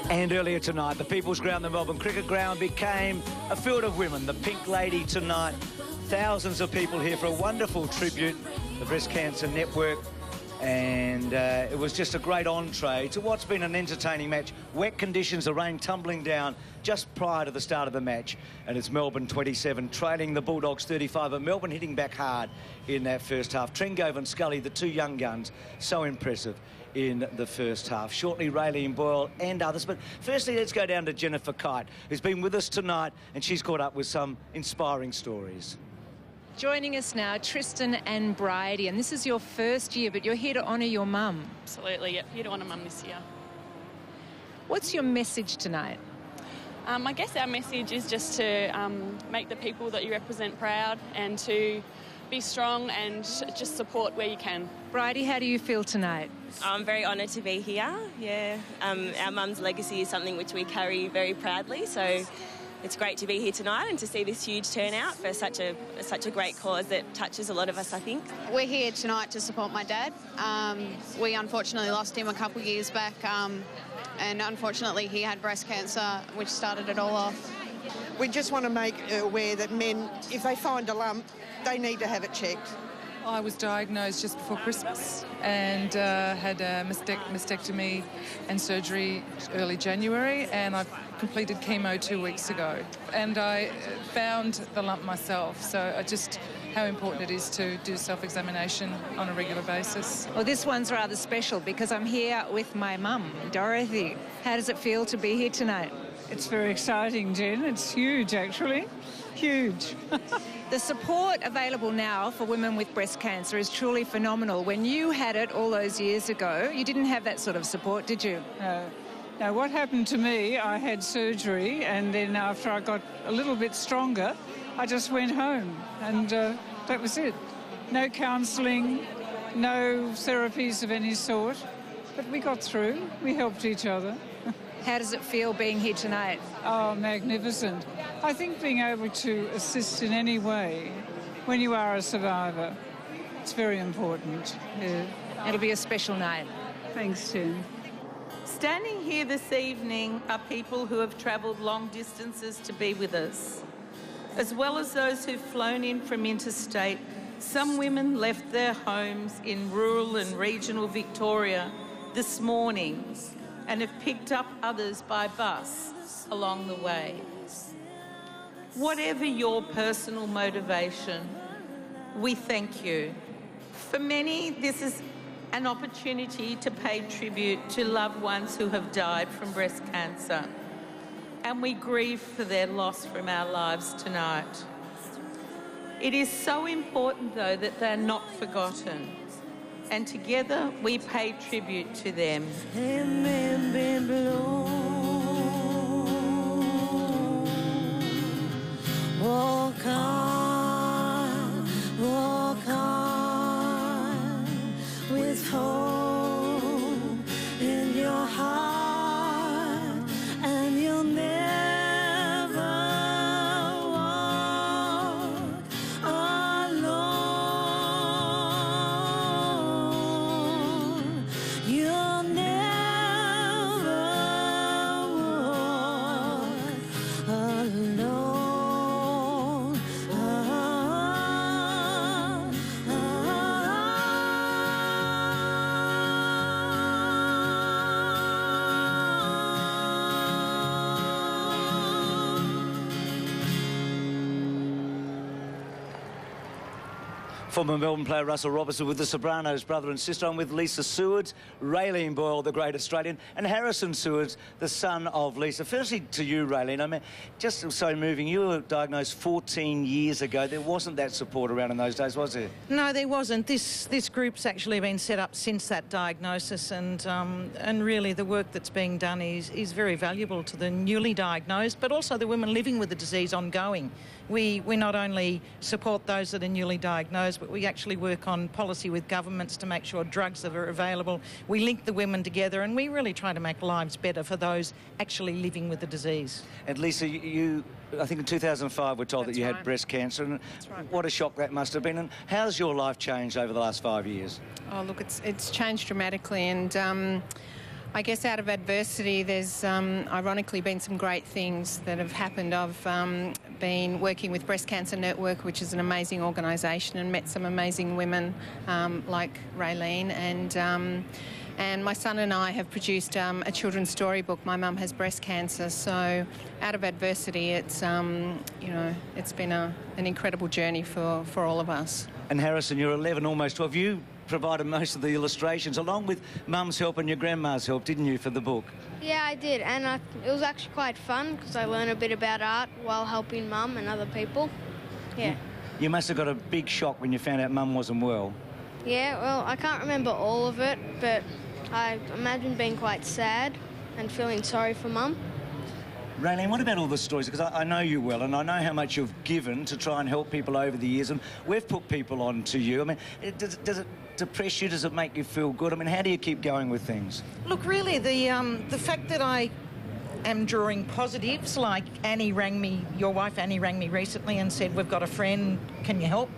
And earlier tonight, the People's Ground, the Melbourne Cricket Ground, became a field of women. The Pink Lady tonight. Thousands of people here for a wonderful tribute, the Breast Cancer Network. And it was just a great entree to what's been an entertaining match. Wet conditions, the rain tumbling down just prior to the start of the match. And it's Melbourne 27, trailing the Bulldogs 35, but Melbourne hitting back hard in that first half. Trengove and Scully, the two young guns, so impressive in the first half. Shortly, Raylene Boyle and others. But firstly, let's go down to Jennifer Kite, who's been with us tonight, and she's caught up with some inspiring stories. Joining us now, Tristan and Bridie, and this is your first year, but you're here to honour your mum. Absolutely, yep, here to honour mum this year. What's your message tonight? I guess our message is just to make the people that you represent proud and to be strong and just support where you can. Bridie, how do you feel tonight? I'm very honoured to be here, yeah. Our mum's legacy is something which we carry very proudly, so it's great to be here tonight and to see this huge turnout for such a great cause that touches a lot of us, I think. We're here tonight to support my dad. We unfortunately lost him a couple of years back, and unfortunately he had breast cancer, which started it all off. We just want to make aware that men, if they find a lump, they need to have it checked. I was diagnosed just before Christmas and had a mastectomy and surgery early January, and I've completed chemo 2 weeks ago. And I found the lump myself, so just how important it is to do self-examination on a regular basis. Well, this one's rather special because I'm here with my mum, Dorothy. How does it feel to be here tonight? It's very exciting, Jen. It's huge, actually. Huge. The support available now for women with breast cancer is truly phenomenal. When you had it all those years ago, you didn't have that sort of support, did you? No. Now, what happened to me, I had surgery, and then after I got a little bit stronger, I just went home, and that was it. No counselling, no therapies of any sort, but we got through. We helped each other. How does it feel being here tonight? Oh, magnificent. I think being able to assist in any way when you are a survivor, it's very important. Yeah. It'll be a special night. Thanks, Jen. Standing here this evening are people who have travelled long distances to be with us. As well as those who've flown in from interstate, some women left their homes in rural and regional Victoria this morning and have picked up others by bus along the way. Whatever your personal motivation, we thank you. For many, this is an opportunity to pay tribute to loved ones who have died from breast cancer, and we grieve for their loss from our lives tonight. It is so important, though, that they're not forgotten, and together we pay tribute to them. Walk on with hope in your heart, and you'll never walk alone. You'll never walk alone. Former Melbourne player Russell Robertson with the Sopranos, brother and sister. I'm with Lisa Sewards, Raylene Boyle, the great Australian, and Harrison Sewards, the son of Lisa. Firstly, to you, Raylene, I mean, just so moving, you were diagnosed 14 years ago. There wasn't that support around in those days, was there? No, there wasn't. This group's actually been set up since that diagnosis, and really the work that's being done is very valuable to the newly diagnosed, but also the women living with the disease ongoing, we not only support those that are newly diagnosed, but we actually work on policy with governments to make sure drugs that are available. We link the women together, and we really try to make lives better for those actually living with the disease. And Lisa, you I think in 2005 we're told that you had breast cancer, and what a shock that must have been. And how's your life changed over the last 5 years? Oh, look, it's changed dramatically, and I guess out of adversity there's ironically been some great things that have happened. I've been working with Breast Cancer Network, which is an amazing organisation, and met some amazing women like Raylene, and my son and I have produced a children's storybook. My mum has breast cancer, so out of adversity, it's it's been an incredible journey for all of us. And Harrison, you're 11, almost 12. You provided most of the illustrations, along with Mum's help and your grandma's help, didn't you, for the book? Yeah, I did, and it was actually quite fun because I learned a bit about art while helping Mum and other people. Yeah. You must have got a big shock when you found out Mum wasn't well. Yeah, well, I can't remember all of it, but I imagine being quite sad and feeling sorry for Mum. Raylene, what about all the stories? Because I know you well, and I know how much you've given to try and help people over the years, and we've put people on to you. I mean, does it depress you? Does it make you feel good? I mean, how do you keep going with things? Look, really, the fact that I am drawing positives, like Annie rang me, your wife Annie rang me recently and said, we've got a friend, can you help?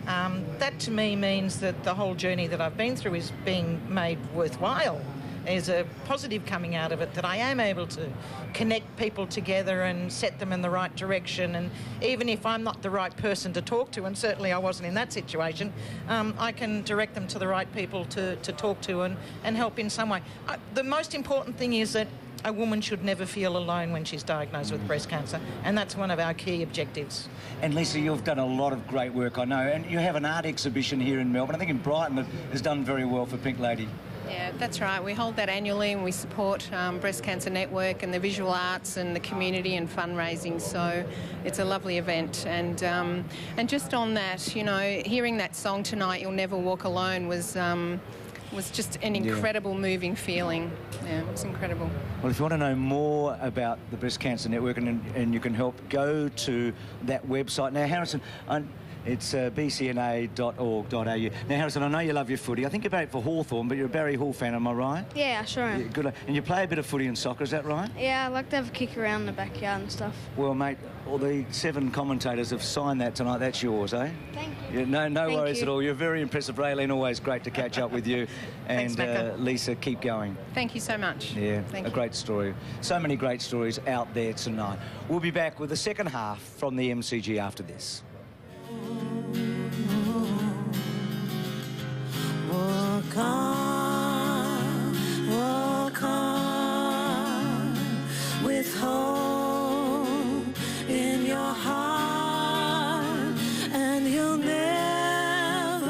That to me means that the whole journey that I've been through is being made worthwhile. There's a positive coming out of it, that I am able to connect people together and set them in the right direction. And even if I'm not the right person to talk to, and certainly I wasn't in that situation, I can direct them to the right people to talk to and help in some way. The most important thing is that a woman should never feel alone when she's diagnosed with breast cancer, and that's one of our key objectives. And Lisa, you've done a lot of great work, I know, and you have an art exhibition here in Melbourne. I think in Brighton it has done very well for Pink Lady. Yeah, that's right. We hold that annually, and we support Breast Cancer Network and the visual arts and the community and fundraising. So it's a lovely event. And just on that, you know, hearing that song tonight, "You'll Never Walk Alone," was just an incredible, moving feeling. Yeah, it was incredible. Well, if you want to know more about the Breast Cancer Network and you can help, go to that website. Now, Harrison, it's bcna.org.au. Now, Harrison, I know you love your footy. I think you're about for Hawthorn, but you're a Barry Hall fan, am I right? Yeah, sure am. Yeah, good. And you play a bit of footy and soccer, is that right? Yeah, I like to have a kick around in the backyard and stuff. Well, mate, all the 7 commentators have signed that tonight. That's yours, eh? Thank you. Yeah, no Thank worries you. at all. You're very impressive, Raylene. Always great to catch up with you. And Thanks, Lisa, keep going. Thank you so much. Yeah, Thank a you. great story. So many great stories out there tonight. We'll be back with the second half from the MCG after this. Walk on with hope in your heart, and you'll never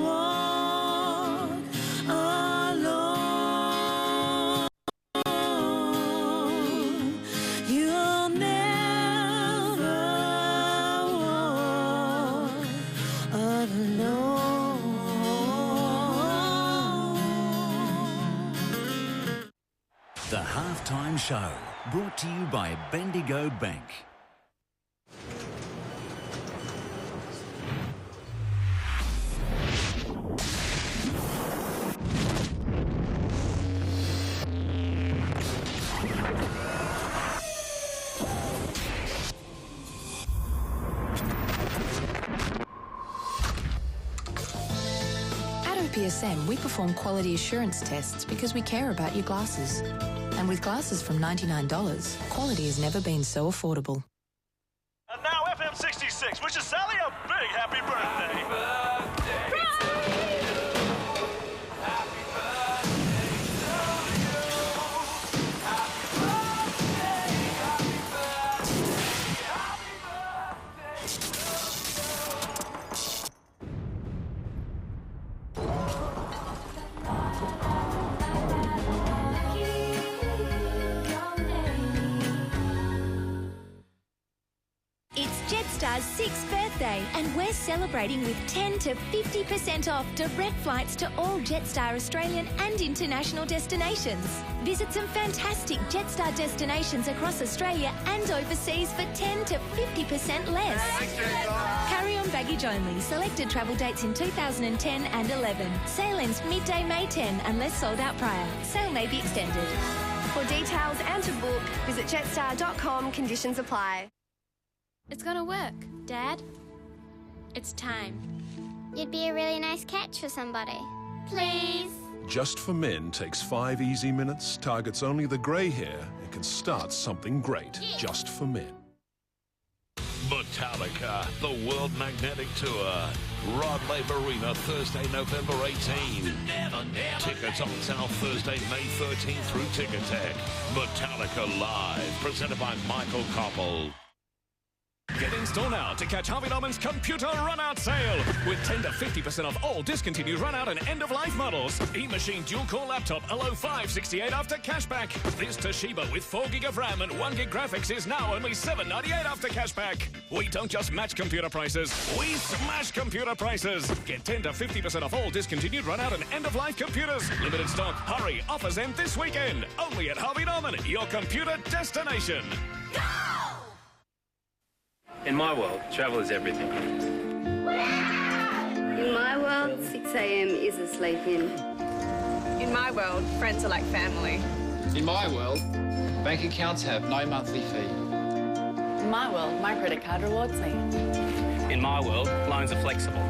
walk alone. You'll never walk alone. The Halftime Show, brought to you by Bendigo Bank. At OPSM, we perform quality assurance tests because we care about your glasses. And with glasses from $99, quality has never been so affordable. And now FM 66 wishes Sally a big happy birthday. Happy birthday to you. Happy birthday to you. Happy birthday, happy birthday, happy It's Jetstar's 6th birthday, and we're celebrating with 10 to 50% off direct flights to all Jetstar Australian and international destinations. Visit some fantastic Jetstar destinations across Australia and overseas for 10 to 50% less. Carry-on baggage only. Selected travel dates in 2010 and 11. Sale ends midday May 10 unless sold out prior. Sale may be extended. For details and to book, visit jetstar.com. Conditions apply. It's gonna work, Dad. It's time. You'd be a really nice catch for somebody. Please. Just for Men takes 5 easy minutes, targets only the grey hair, and can start something great. Just for Men. Metallica, the World Magnetic Tour. Rod Laver Arena, Thursday, November 18. Tickets on sale Thursday, May 13 through Ticketek. Metallica Live, presented by Michael Koppel. Get in store now to catch Harvey Norman's computer run-out sale with 10 to 50% off all discontinued run-out and end-of-life models. E-Machine dual-core laptop, a low $568 after cashback. This Toshiba with 4 gig of RAM and 1 gig graphics is now only $798 after cashback. We don't just match computer prices, we smash computer prices. Get 10 to 50% off all discontinued run-out and end-of-life computers. Limited stock, hurry, offers end this weekend. Only at Harvey Norman, your computer destination. Go! In my world, travel is everything. In my world, 6 a.m. is a sleep-in. In my world, friends are like family. In my world, bank accounts have no monthly fee. In my world, my credit card rewards me. In my world, loans are flexible.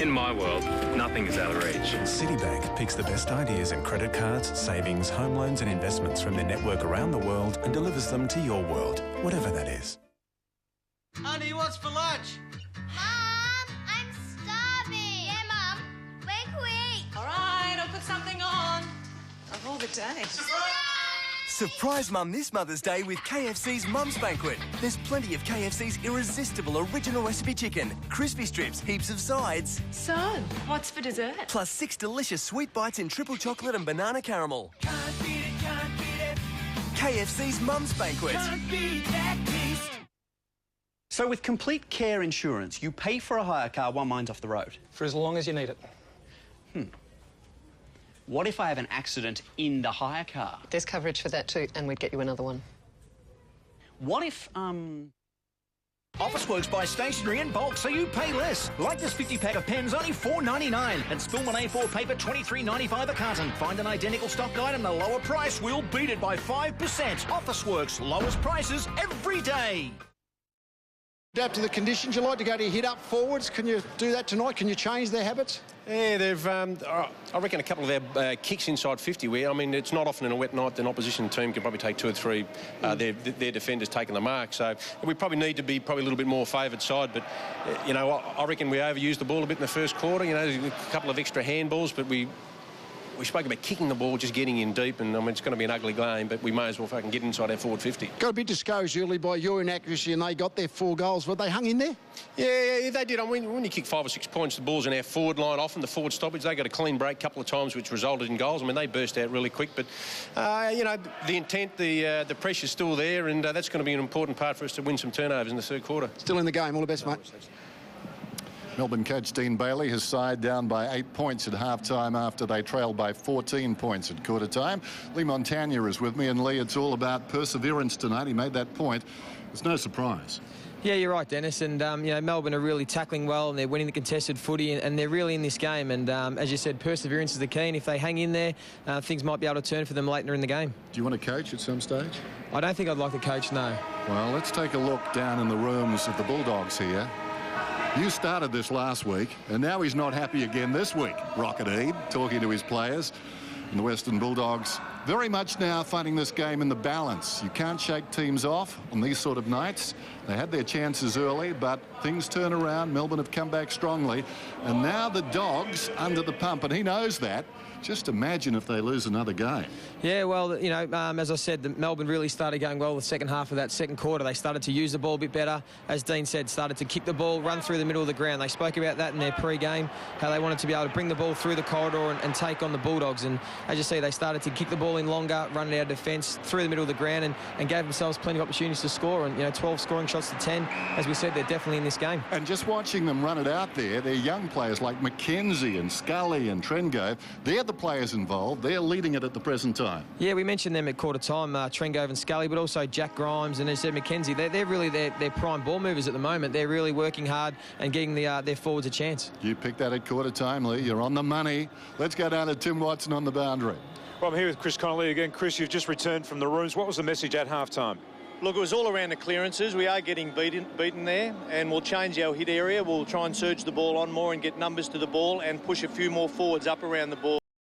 In my world, nothing is out of reach. Citibank picks the best ideas in credit cards, savings, home loans and investments from their network around the world and delivers them to your world, whatever that is. Honey, what's for lunch? Mom, I'm starving. Yeah, Mum. Where can we eat? All right, I'll put something on. Of all the days. Surprise Mum this Mother's Day with KFC's Mum's Banquet. There's plenty of KFC's irresistible original recipe chicken, crispy strips, heaps of sides. So, what's for dessert? Plus 6 delicious sweet bites in triple chocolate and banana caramel. Can't beat it, can't beat it. KFC's Mum's Banquet. Can't beat that taste. So with Complete Care Insurance, you pay for a hire car while mine's off the road. For as long as you need it. What if I have an accident in the hire car? There's coverage for that too, and we'd get you another one. What if, Officeworks buy stationery in bulk so you pay less. Like this 50-pack of pens, only $4.99. And Spillman A4 paper, $23.95 a carton. Find an identical stock item at a lower price, we'll beat it by 5%. Officeworks, lowest prices every day. Adapt to the conditions. You like to go to your hit-up forwards. Can you do that tonight? Can you change their habits? Yeah, they've. I reckon a couple of their kicks inside 50. Where I mean, it's not often in a wet night that an opposition team can probably take 2 or 3. Their defenders taking the mark. So we probably need to be a little bit more favoured side. But you know, I reckon we overused the ball a bit in the first quarter. You know, a couple of extra handballs, but we spoke about kicking the ball, just getting in deep, and I mean, it's going to be an ugly game, but we may as well fucking get inside our forward 50. Got a bit discouraged early by your inaccuracy, and they got their 4 goals. Were they hung in there? Yeah, they did. I mean, when you kick 5 or 6 points, the ball's in our forward line, often the forward stoppage. They got a clean break a couple of times, which resulted in goals. I mean, they burst out really quick, but, you know, the intent, the pressure's still there, and that's going to be an important part for us to win some turnovers in the third quarter. Still in the game. All the best, mate. Melbourne coach Dean Bailey has side down by 8 points at half-time after they trailed by 14 points at quarter-time. Lee Montagna is with me, and Lee, it's all about perseverance tonight. He made that point. It's no surprise. Yeah, you're right, Dennis. And, you know, Melbourne are really tackling well, and they're winning the contested footy, and they're really in this game. And, as you said, perseverance is the key, and if they hang in there, things might be able to turn for them later in the game. Do you want to coach at some stage? I don't think I'd like to coach, no. Well, let's take a look down in the rooms of the Bulldogs here. You started this last week, and now he's not happy again this week. Rocket Eade talking to his players. And the Western Bulldogs very much now finding this game in the balance. You can't shake teams off on these sort of nights. They had their chances early, but things turn around. Melbourne have come back strongly. And now the Dogs under the pump, and he knows that. Just imagine if they lose another game. Yeah, well, you know, as I said, Melbourne really started going well the second half of that second quarter. They started to use the ball a bit better. As Dean said, started to kick the ball, run through the middle of the ground. They spoke about that in their pre-game, how they wanted to be able to bring the ball through the corridor and take on the Bulldogs. And as you see, they started to kick the ball in longer, running out of defence through the middle of the ground and gave themselves plenty of opportunities to score. And, 12 scoring shots to 10. As we said, they're definitely in this game. And just watching them run it out there, they're young players like McKenzie and Scully and Trengove. They're the players involved. They're leading it at the present time. Yeah, we mentioned them at quarter time, Trengove and Scully, but also Jack Grimes and, as I said, McKenzie. They're really their prime ball movers at the moment. They're really working hard and getting their forwards a chance. You picked that at quarter time, Lee. You're on the money. Let's go down to Tim Watson on the boundary. Well, I'm here with Chris Connolly again. Chris, you've just returned from the rooms. What was the message at half-time? Look, it was all around the clearances. We are getting beaten there, and we'll change our hit area. We'll try and surge the ball on more and get numbers to the ball and push a few more forwards up around the ball.